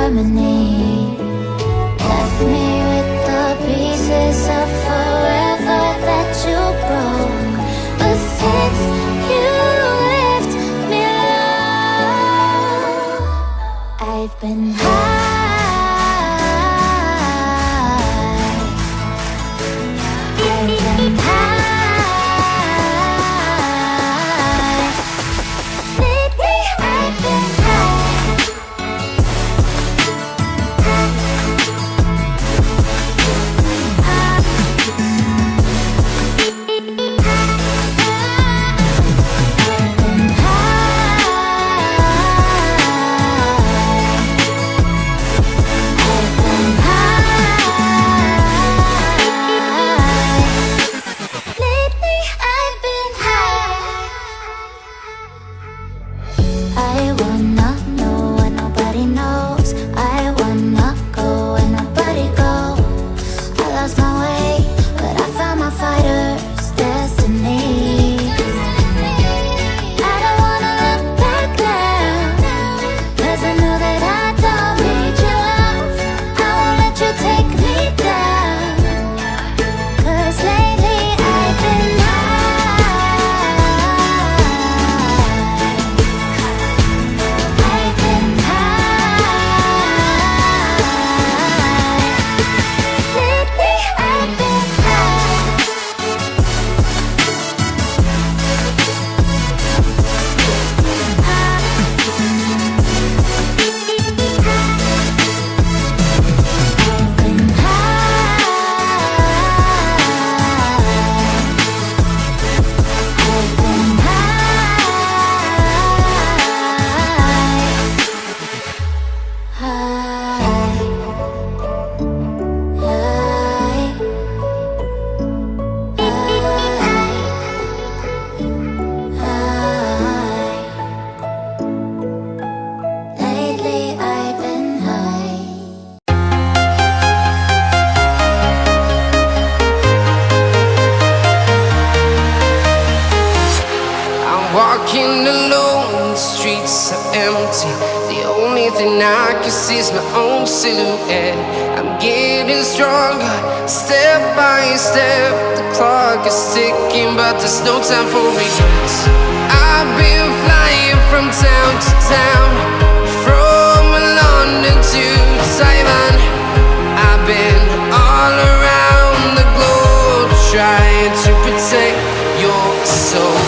harmony. Left me with the pieces of forever that you broke. But since you left me alone, I've been high. I've been high. Lately I've been I wanna know what nobody knows. I wanna go where nobody goes. I lost my way, but I found my fighter's destiny. I don't wanna look back now, 'cause I know that I don't need your love. I won't let you take me down, 'cause lately I've been walking alone, the streets are empty. The only thing I can see is my own silhouette. I'm getting stronger, step by step. The clock is ticking, but there's no time for regrets. I've been flying from town to town, from London to Taiwan. I've been all around the globe, trying to protect your soul.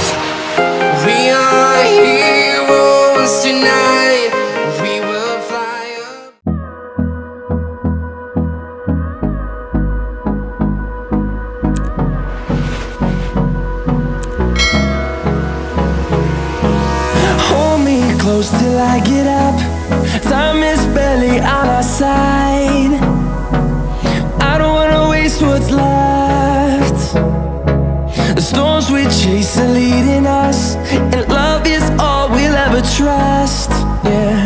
We are heroes tonight. We will fly up. Hold me close till I get up. Time is barely on our side. I don't wanna waste what's left. The storms we chase are leading us, and love is all we'll ever trust. Yeah,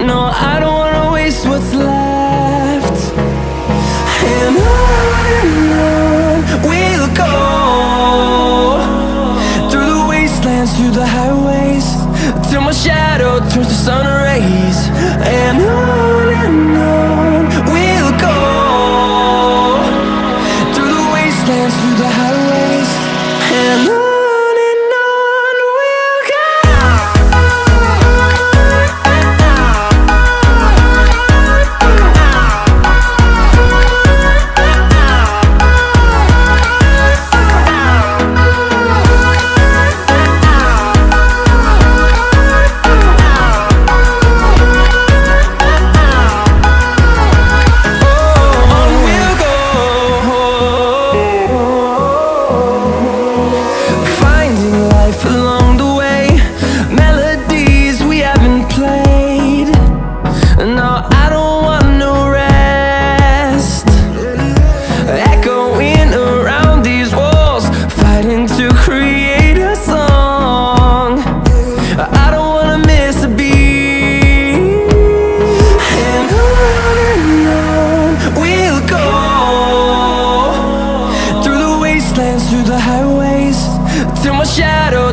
no, I don't wanna waste what's left. And on we'll go, through the wastelands, through the highways, till my shadow turns to sun rays. And on we'll go, through the wastelands, through the highways, and on we'll go.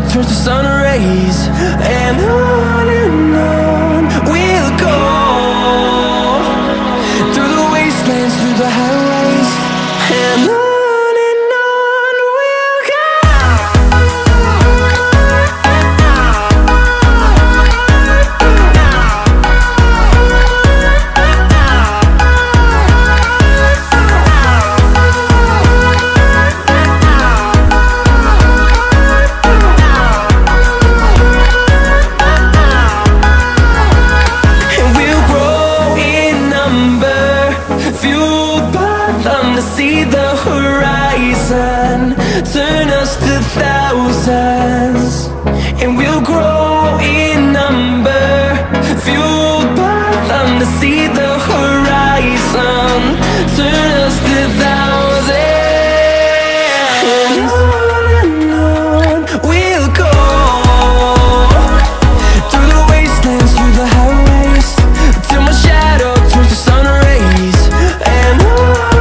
turns to sun rays, and on we'll go. we'll grow in number, fueled by them to see the horizon, turn us to thousands. And on we'll go, through the wastelands, through the highways, till my shadow turns to sun rays. And on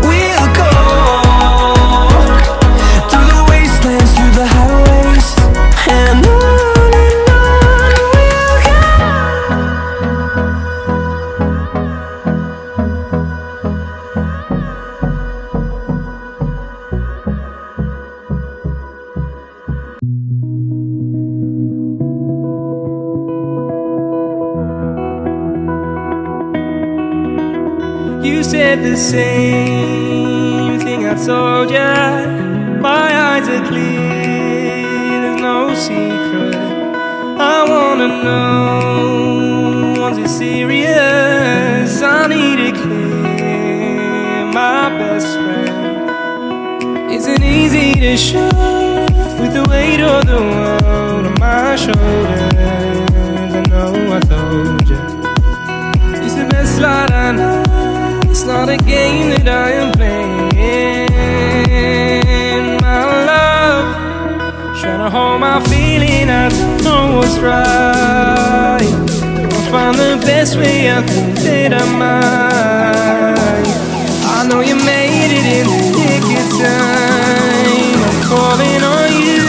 we'll go, through the wastelands, through the highways. And on we'll go. You said the same thing I told ya. My eyes are clear, there's no secret. I wanna know, was it serious? I need it clear, my best friend. Isn't easy to show, with the weight of the world on my shoulders. I know I told ya, it's the best light I know. It's not a game that I am playing, my love. Trying to hold my feeling, I don't know what's right. I'll find the best way, I think that I might. I know you made it in the nick of time. I'm calling on you.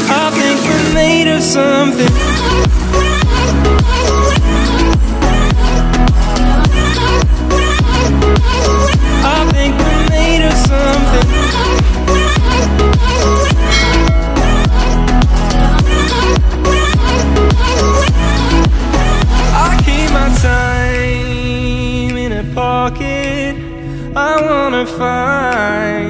I think we're made of something. I think we're made of something. I keep my time in a pocket. I wanna find